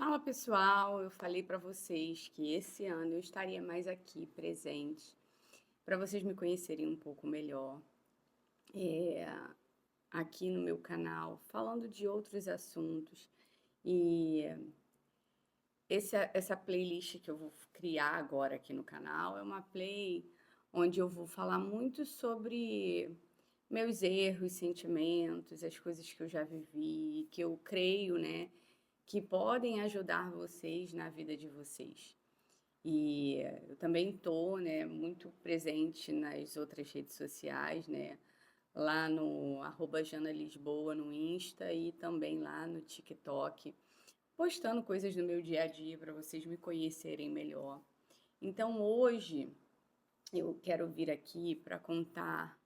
Fala pessoal, eu falei para vocês que esse ano eu estaria mais aqui presente para vocês me conhecerem um pouco melhor, eh, aqui no meu canal, falando de outros assuntos. E essa playlist que eu vou criar agora aqui no canal é uma play onde eu vou falar muito sobre meus erros, sentimentos, as coisas que eu já vivi, que eu creio, né, que podem ajudar vocês na vida de vocês. E eu também estou, né, muito presente nas outras redes sociais, né, lá no @JanaLisboa no Insta e também lá no TikTok, postando coisas do meu dia a dia para vocês me conhecerem melhor. Então hoje eu quero vir aqui para contar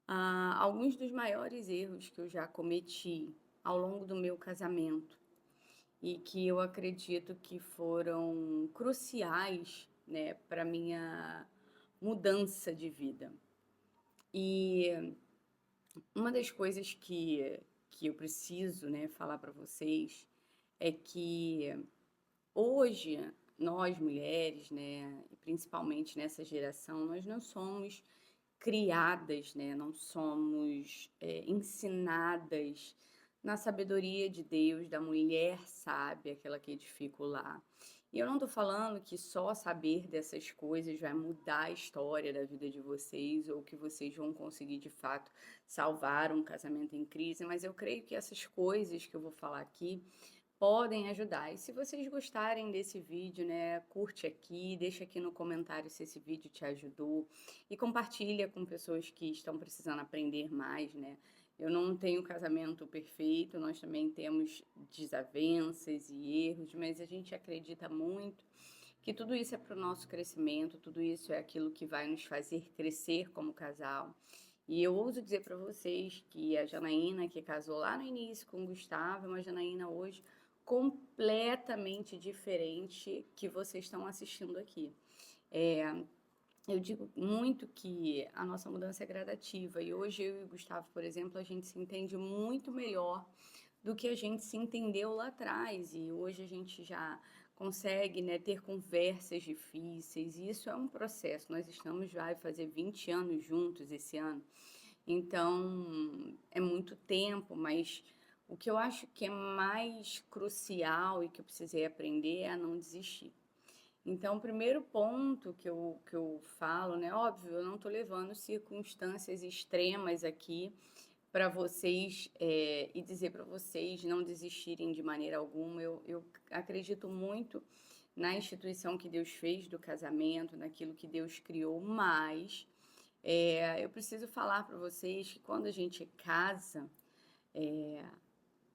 alguns dos maiores erros que eu já cometi ao longo do meu casamento e que eu acredito que foram cruciais, né, para minha mudança de vida. E uma das coisas que eu preciso, né, falar para vocês é que hoje nós mulheres, né, e principalmente nessa geração, nós não somos criadas, né, não somos, ensinadas na sabedoria de Deus, da mulher sábia, aquela que edifica o lar. E eu não estou falando que só saber dessas coisas vai mudar a história da vida de vocês ou que vocês vão conseguir de fato salvar um casamento em crise, mas eu creio que essas coisas que eu vou falar aqui podem ajudar. E se vocês gostarem desse vídeo, né, curte aqui, deixa aqui no comentário se esse vídeo te ajudou e compartilha com pessoas que estão precisando aprender mais, né? Eu não tenho casamento perfeito, nós também temos desavenças e erros, mas a gente acredita muito que tudo isso é para o nosso crescimento, tudo isso é aquilo que vai nos fazer crescer como casal. E eu ouso dizer para vocês que a Janaína, que casou lá no início com o Gustavo, é uma Janaína hoje completamente diferente que vocês estão assistindo aqui. É, eu digo muito que a nossa mudança é gradativa e hoje eu e o Gustavo, por exemplo, a gente se entende muito melhor do que a gente se entendeu lá atrás e hoje a gente já consegue, né, ter conversas difíceis e isso é um processo. Nós estamos já a fazer 20 anos juntos esse ano, então é muito tempo, mas o que eu acho que é mais crucial e que eu precisei aprender é a não desistir. Então, o primeiro ponto que eu falo, né, óbvio, eu não estou levando circunstâncias extremas aqui para vocês, e dizer para vocês não desistirem de maneira alguma. Eu acredito muito na instituição que Deus fez do casamento, naquilo que Deus criou, mas eu preciso falar para vocês que quando a gente casa,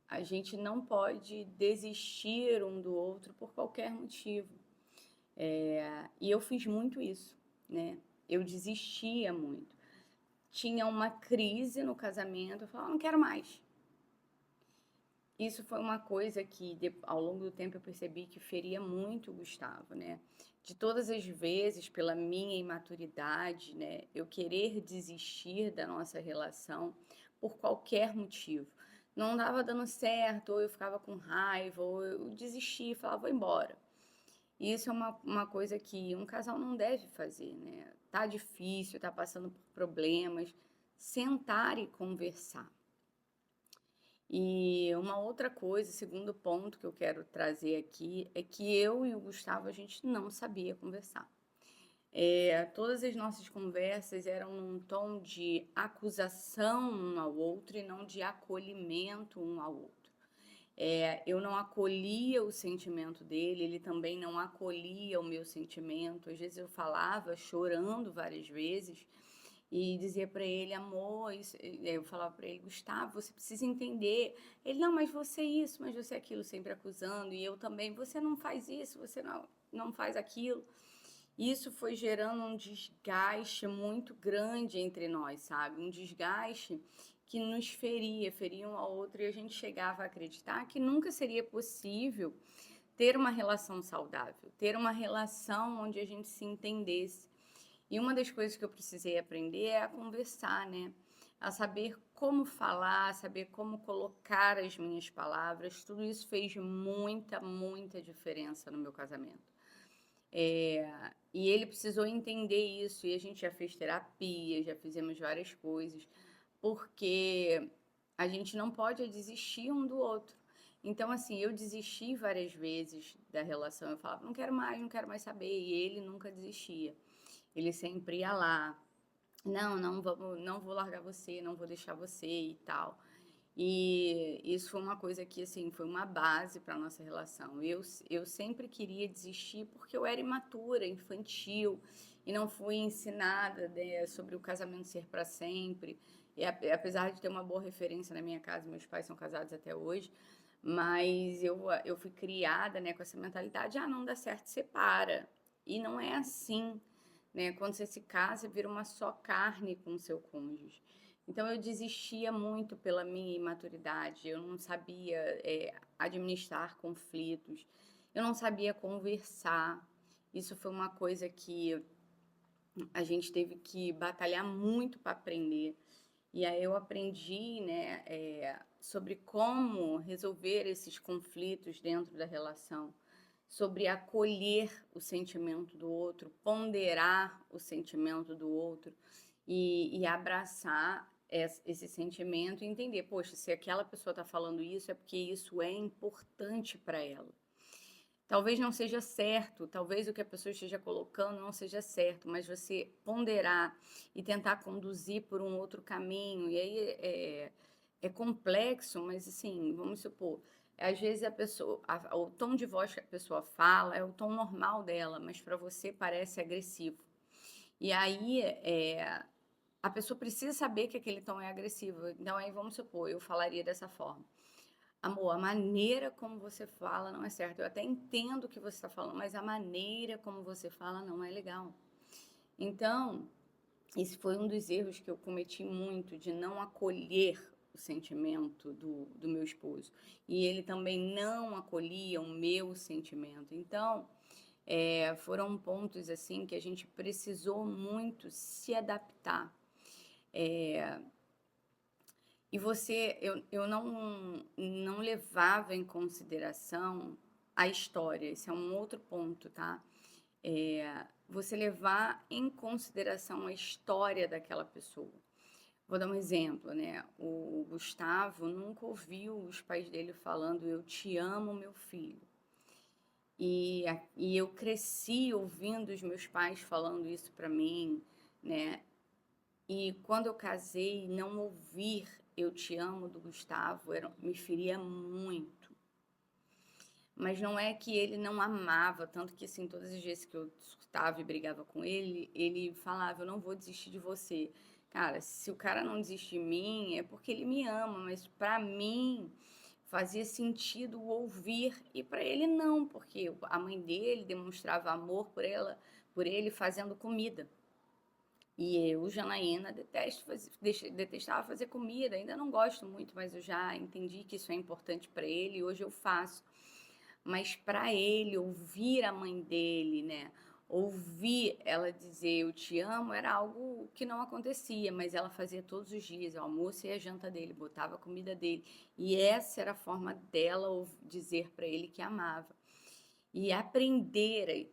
a gente não pode desistir um do outro por qualquer motivo. E eu fiz muito isso, né? Eu desistia muito. Tinha uma crise no casamento, eu falava, não quero mais. Isso foi uma coisa que, ao longo do tempo, eu percebi que feria muito o Gustavo, né? De todas as vezes, pela minha imaturidade, né, eu querer desistir da nossa relação por qualquer motivo. Não dava dando certo, ou eu ficava com raiva, ou eu desistia e falava, vou embora. E isso é uma coisa que um casal não deve fazer, né? Tá difícil, tá passando por problemas, sentar e conversar. E uma outra coisa, segundo ponto que eu quero trazer aqui, é que eu e o Gustavo, a gente não sabia conversar. Todas as nossas conversas eram num tom de acusação um ao outro e não de acolhimento um ao outro. Eu não acolhia o sentimento dele, ele também não acolhia o meu sentimento. Às vezes eu falava chorando várias vezes e dizia para ele, amor, eu falava para ele, Gustavo, você precisa entender. Ele, não, mas você é isso, mas você é aquilo, sempre acusando. E eu também, você não faz isso, você não faz aquilo. Isso foi gerando um desgaste muito grande entre nós, sabe? Um desgaste que nos feria um ao outro e a gente chegava a acreditar que nunca seria possível ter uma relação saudável, ter uma relação onde a gente se entendesse. E uma das coisas que eu precisei aprender é a conversar, né? a saber como falar, a saber como colocar as minhas palavras, tudo isso fez muita, muita diferença no meu casamento. E ele precisou entender isso, e a gente já fez terapia, já fizemos várias coisas, porque a gente não pode desistir um do outro. Então, assim, eu desisti várias vezes da relação, eu falava, não quero mais, não quero mais saber, e ele nunca desistia. Ele sempre ia lá, não, não vou largar você, não vou deixar você e tal. E isso foi uma coisa que, assim, foi uma base para nossa relação. Eu sempre queria desistir porque eu era imatura, infantil, e não fui ensinada, né, sobre o casamento ser para sempre. E apesar de ter uma boa referência na minha casa, meus pais são casados até hoje, mas eu fui criada, né, com essa mentalidade, ah, não dá certo, separa. E não é assim, né? Quando você se casa, vira uma só carne com o seu cônjuge. Então eu desistia muito pela minha imaturidade, eu não sabia administrar conflitos, eu não sabia conversar. Isso foi uma coisa que a gente teve que batalhar muito para aprender. E aí eu aprendi, né, sobre como resolver esses conflitos dentro da relação, sobre acolher o sentimento do outro, ponderar o sentimento do outro e abraçar esse sentimento e entender, poxa, se aquela pessoa está falando isso é porque isso é importante para ela. Talvez não seja certo, talvez o que a pessoa esteja colocando não seja certo, mas você ponderar e tentar conduzir por um outro caminho, e aí é complexo, mas assim, vamos supor, às vezes a pessoa, o tom de voz que a pessoa fala é o tom normal dela, mas para você parece agressivo. E aí a pessoa precisa saber que aquele tom é agressivo. Então aí vamos supor, eu falaria dessa forma. Amor, a maneira como você fala não é certa. Eu até entendo o que você está falando, mas a maneira como você fala não é legal. Então, esse foi um dos erros que eu cometi muito, de não acolher o sentimento do meu esposo. E ele também não acolhia o meu sentimento. Então, foram pontos assim que a gente precisou muito se adaptar. E eu não levava em consideração a história, esse é um outro ponto, tá? Você levar em consideração a história daquela pessoa. Vou dar um exemplo, né? O Gustavo nunca ouviu os pais dele falando eu te amo, meu filho. E eu cresci ouvindo os meus pais falando isso para mim, né? E quando eu casei, não ouvir eu te amo do Gustavo me feria muito. Mas não é que ele não amava, tanto que assim, todas as vezes que eu escutava e brigava com ele, ele falava, eu não vou desistir de você. Cara, se o cara não desiste de mim, é porque ele me ama, mas para mim fazia sentido ouvir e para ele não, porque a mãe dele demonstrava amor por ele fazendo comida. E eu, Janaína, detestava fazer comida, ainda não gosto muito, mas eu já entendi que isso é importante para ele e hoje eu faço. Mas para ele, ouvir a mãe dele, né? Ouvir ela dizer eu te amo era algo que não acontecia, mas ela fazia todos os dias, o almoço e a janta dele, botava a comida dele. E essa era a forma dela dizer para ele que amava. E aprender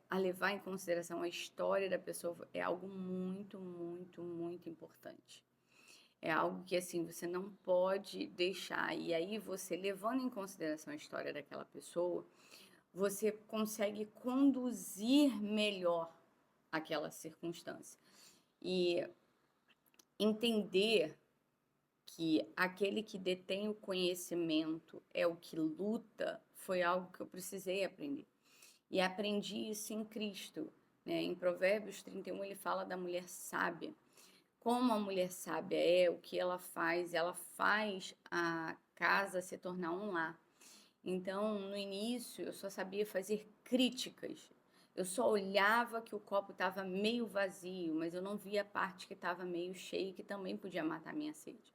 a levar em consideração a história da pessoa é algo muito, muito, muito importante. É algo que, assim, você não pode deixar. E aí, você levando em consideração a história daquela pessoa, você consegue conduzir melhor aquela circunstância. E entender que aquele que detém o conhecimento é o que luta foi algo que eu precisei aprender. E aprendi isso em Cristo, né? Em Provérbios 31 ele fala da mulher sábia. Como a mulher sábia é, o que ela faz a casa se tornar um lar. Então, no início, eu só sabia fazer críticas. Eu só olhava que o copo estava meio vazio, mas eu não via a parte que estava meio cheia, que também podia matar minha sede.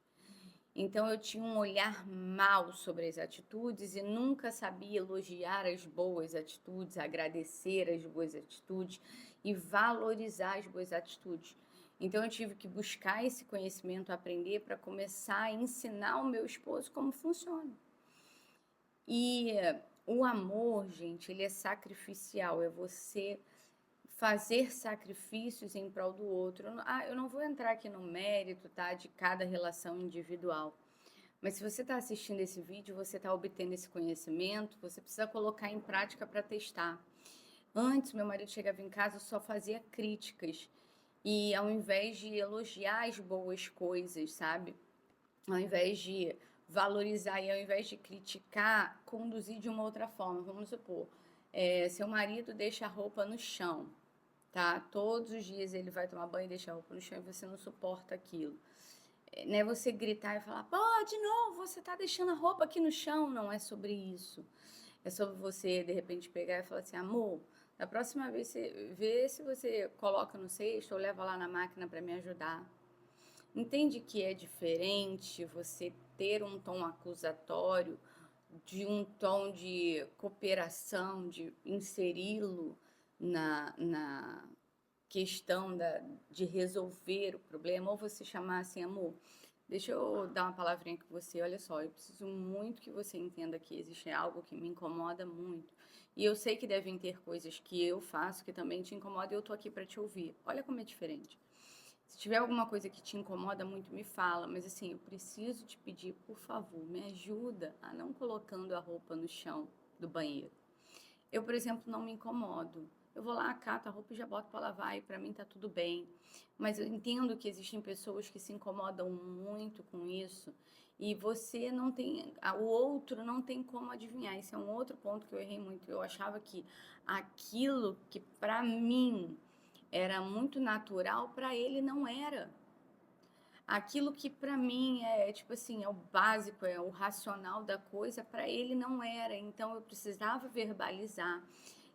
Então eu tinha um olhar mau sobre as atitudes e nunca sabia elogiar as boas atitudes, agradecer as boas atitudes e valorizar as boas atitudes. Então eu tive que buscar esse conhecimento, aprender para começar a ensinar o meu esposo como funciona. E o amor, gente, ele é sacrificial, é você fazer sacrifícios em prol do outro. Eu não vou entrar aqui no mérito, tá, de cada relação individual. Mas se você está assistindo esse vídeo, você está obtendo esse conhecimento, você precisa colocar em prática para testar. Antes, meu marido chegava em casa, eu só fazia críticas. E ao invés de elogiar as boas coisas, sabe? Ao invés de valorizar e ao invés de criticar, conduzir de uma outra forma. Vamos supor, seu marido deixa a roupa no chão, tá? Todos os dias ele vai tomar banho e deixa a roupa no chão e você não suporta aquilo. Não é você gritar e falar, pô, de novo, você tá deixando a roupa aqui no chão. Não é sobre isso. É sobre você, de repente, pegar e falar assim, amor, da próxima vez você vê se você coloca no cesto ou leva lá na máquina para me ajudar. Entende que é diferente você ter um tom acusatório de um tom de cooperação, de inseri-lo na questão de resolver o problema, ou você chamar assim, amor, deixa eu dar uma palavrinha com você, olha só, eu preciso muito que você entenda que existe algo que me incomoda muito. E eu sei que devem ter coisas que eu faço que também te incomodam e eu tô aqui para te ouvir. Olha como é diferente. Se tiver alguma coisa que te incomoda muito, me fala, mas assim, eu preciso te pedir, por favor, me ajuda a não colocando a roupa no chão do banheiro. Eu, por exemplo, não me incomodo. Eu vou lá, cato a roupa e já boto para lavar e para mim tá tudo bem. Mas eu entendo que existem pessoas que se incomodam muito com isso e você não tem, o outro não tem como adivinhar. Esse é um outro ponto que eu errei muito. Eu achava que aquilo que para mim era muito natural, para ele não era. Aquilo que para mim é, tipo assim, é o básico, é o racional da coisa, para ele não era. Então eu precisava verbalizar,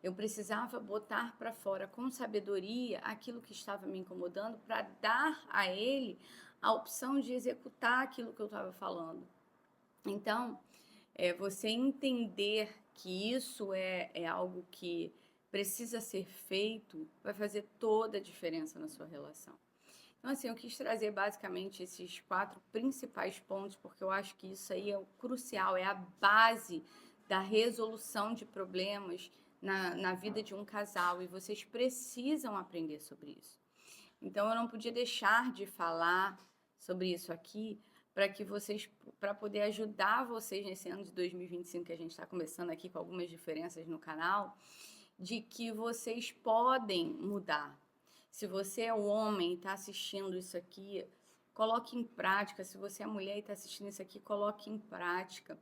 eu precisava botar para fora com sabedoria aquilo que estava me incomodando para dar a ele a opção de executar aquilo que eu estava falando. Então, você entender que isso é algo que precisa ser feito vai fazer toda a diferença na sua relação. Então, assim, eu quis trazer basicamente esses 4 principais pontos, porque eu acho que isso aí é o crucial, é a base da resolução de problemas na vida de um casal, e vocês precisam aprender sobre isso. Então, eu não podia deixar de falar sobre isso aqui, para que vocês, para poder ajudar vocês nesse ano de 2025, que a gente está começando aqui com algumas diferenças no canal, de que vocês podem mudar. Se você é o homem e está assistindo isso aqui, coloque em prática. Se você é mulher e está assistindo isso aqui, coloque em prática.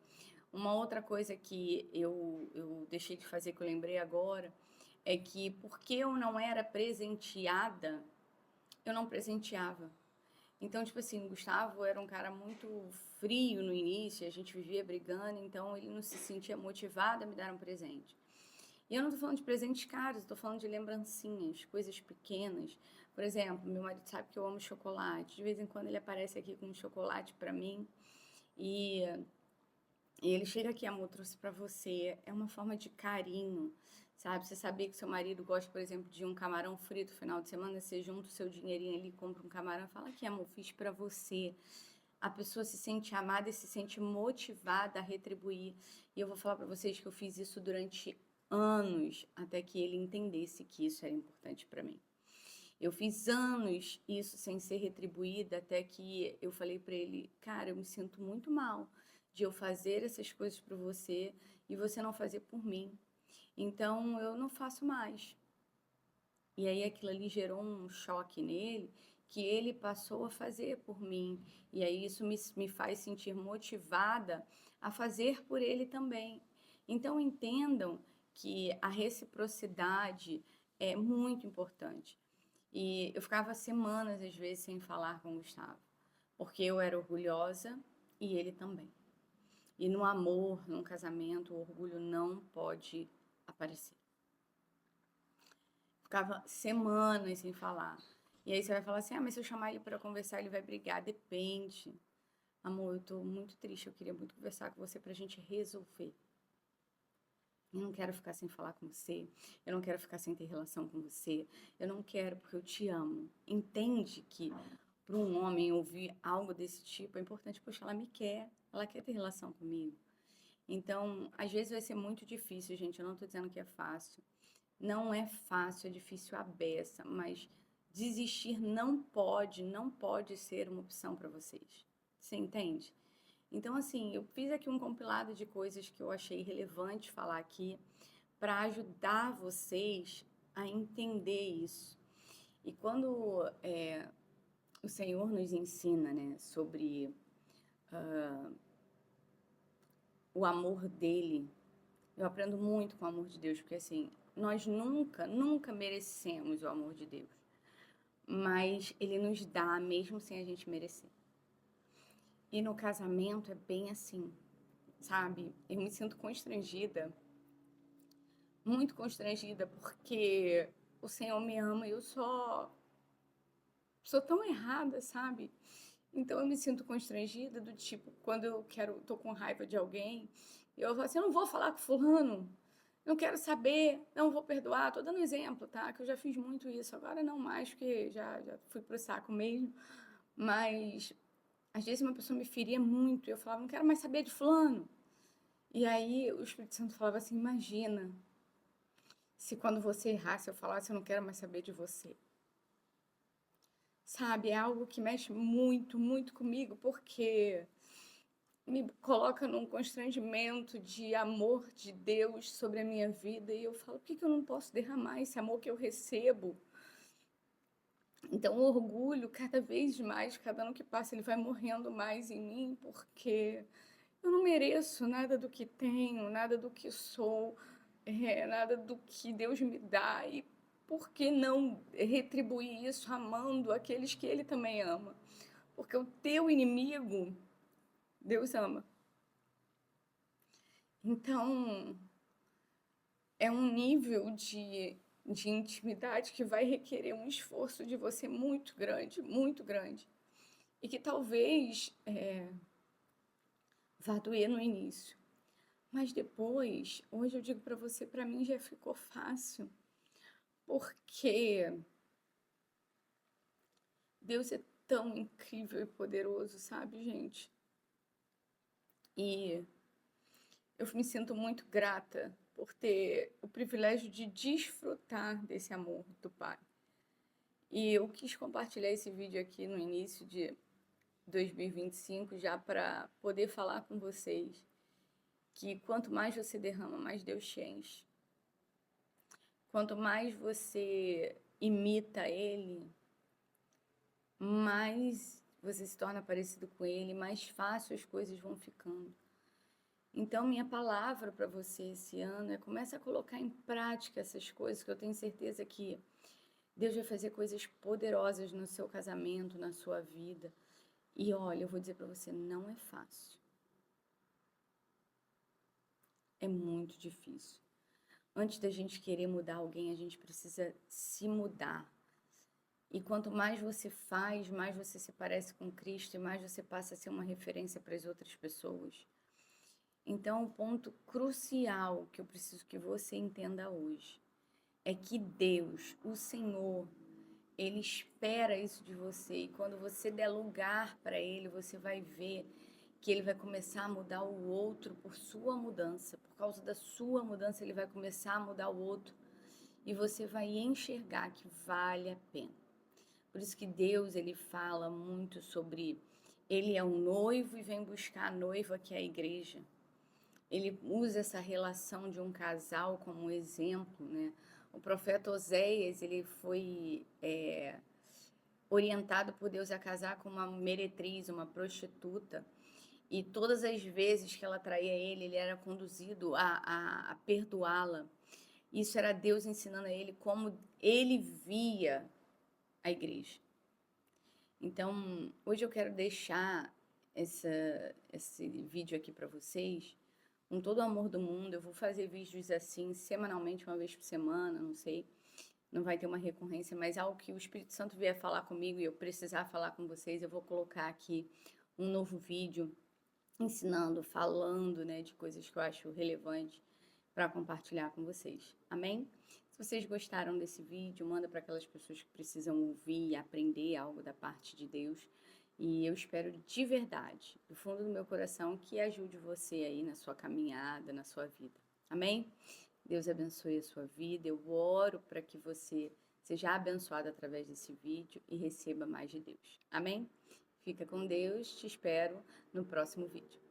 Uma outra coisa que eu deixei de fazer, que eu lembrei agora, é que porque eu não era presenteada, eu não presenteava. Então, tipo assim, o Gustavo era um cara muito frio no início, a gente vivia brigando, então ele não se sentia motivado a me dar um presente. E eu não tô falando de presentes caros, eu tô falando de lembrancinhas, coisas pequenas. Por exemplo, meu marido sabe que eu amo chocolate. De vez em quando ele aparece aqui com um chocolate para mim e, e ele chega aqui, amor, trouxe para você. É uma forma de carinho, sabe? Você sabia que seu marido gosta, por exemplo, de um camarão frito no final de semana, você junta o seu dinheirinho ali, compra um camarão e fala aqui, amor, fiz para você. A pessoa se sente amada e se sente motivada a retribuir. E eu vou falar para vocês que eu fiz isso durante anos até que ele entendesse que isso era importante para mim. Eu fiz anos isso sem ser retribuída até que eu falei para ele, cara, eu me sinto muito mal de eu fazer essas coisas para você e você não fazer por mim. Então eu não faço mais. E aí aquilo ali gerou um choque nele que ele passou a fazer por mim. E aí isso me faz sentir motivada a fazer por ele também. Então entendam que a reciprocidade é muito importante. E eu ficava semanas, às vezes, sem falar com o Gustavo, porque eu era orgulhosa e ele também. E no amor, num casamento, o orgulho não pode aparecer. Ficava semanas sem falar. E aí você vai falar assim, mas se eu chamar ele para conversar, ele vai brigar. Depende. Amor, eu tô muito triste, eu queria muito conversar com você pra gente resolver. Eu não quero ficar sem falar com você, eu não quero ficar sem ter relação com você, eu não quero porque eu te amo. Entende que para um homem ouvir algo desse tipo é importante, poxa, ela quer ter relação comigo. Então, às vezes vai ser muito difícil, gente, eu não tô dizendo que é fácil. Não é fácil, é difícil a beça, mas desistir não pode ser uma opção para vocês. Você entende? Então, assim, eu fiz aqui um compilado de coisas que eu achei relevante falar aqui para ajudar vocês a entender isso. E quando o Senhor nos ensina, né, sobre o amor dele, eu aprendo muito com o amor de Deus, porque assim, nós nunca merecemos o amor de Deus, mas ele nos dá mesmo sem a gente merecer. E no casamento é bem assim, sabe? Eu me sinto constrangida, muito constrangida, porque o Senhor me ama e eu sou tão errada, sabe? Então eu me sinto constrangida do tipo, quando tô com raiva de alguém, eu falo assim, eu não vou falar com fulano, não quero saber, não vou perdoar. Tô dando exemplo, tá? Que eu já fiz muito isso, agora não mais, porque já fui pro saco mesmo. Mas às vezes uma pessoa me feria muito, e eu falava, não quero mais saber de fulano. E aí o Espírito Santo falava assim, imagina se quando você errasse eu falasse, eu não quero mais saber de você. Sabe, é algo que mexe muito, muito comigo, porque me coloca num constrangimento de amor de Deus sobre a minha vida, e eu falo, por que eu não posso derramar esse amor que eu recebo? Então, o orgulho, cada vez mais, cada ano que passa, ele vai morrendo mais em mim, porque eu não mereço nada do que tenho, nada do que sou, nada do que Deus me dá, e por que não retribuir isso amando aqueles que Ele também ama? Porque o teu inimigo, Deus ama. Então, é um nível de intimidade que vai requerer um esforço de você muito grande. E que talvez vá doer no início. Mas depois, hoje eu digo para você, para mim já ficou fácil. Porque Deus é tão incrível e poderoso, sabe, gente? E eu me sinto muito grata por ter o privilégio de desfrutar desse amor do Pai. E eu quis compartilhar esse vídeo aqui no início de 2025, já para poder falar com vocês que quanto mais você derrama, mais Deus te enche. Quanto mais você imita Ele, mais você se torna parecido com Ele, mais fácil as coisas vão ficando. Então, minha palavra para você esse ano é comece a colocar em prática essas coisas, que eu tenho certeza que Deus vai fazer coisas poderosas no seu casamento, na sua vida. E olha, eu vou dizer para você, não é fácil. É muito difícil. Antes da gente querer mudar alguém, a gente precisa se mudar. E quanto mais você faz, mais você se parece com Cristo e mais você passa a ser uma referência para as outras pessoas. Então, o ponto crucial que eu preciso que você entenda hoje é que Deus, o Senhor, Ele espera isso de você. E quando você der lugar para Ele, você vai ver que Ele vai começar a mudar o outro por sua mudança. Por causa da sua mudança, Ele vai começar a mudar o outro. E você vai enxergar que vale a pena. Por isso que Deus, Ele fala muito sobre... Ele é um noivo e vem buscar a noiva, que é a igreja. Ele usa essa relação de um casal como exemplo, né? O profeta Oséias, ele foi orientado por Deus a casar com uma meretriz, uma prostituta, e todas as vezes que ela traía ele, ele era conduzido a perdoá-la. Isso era Deus ensinando a ele como ele via a igreja. Então, hoje eu quero deixar esse vídeo aqui para vocês, com todo o amor do mundo. Eu vou fazer vídeos assim, semanalmente, uma vez por semana, não sei. Não vai ter uma recorrência, mas algo que o Espírito Santo vier falar comigo e eu precisar falar com vocês, eu vou colocar aqui um novo vídeo ensinando, falando, né, de coisas que eu acho relevante para compartilhar com vocês. Amém? Se vocês gostaram desse vídeo, manda para aquelas pessoas que precisam ouvir e aprender algo da parte de Deus. E eu espero de verdade, do fundo do meu coração, que ajude você aí na sua caminhada, na sua vida. Amém? Deus abençoe a sua vida. Eu oro para que você seja abençoado através desse vídeo e receba mais de Deus. Amém? Fica com Deus. Te espero no próximo vídeo.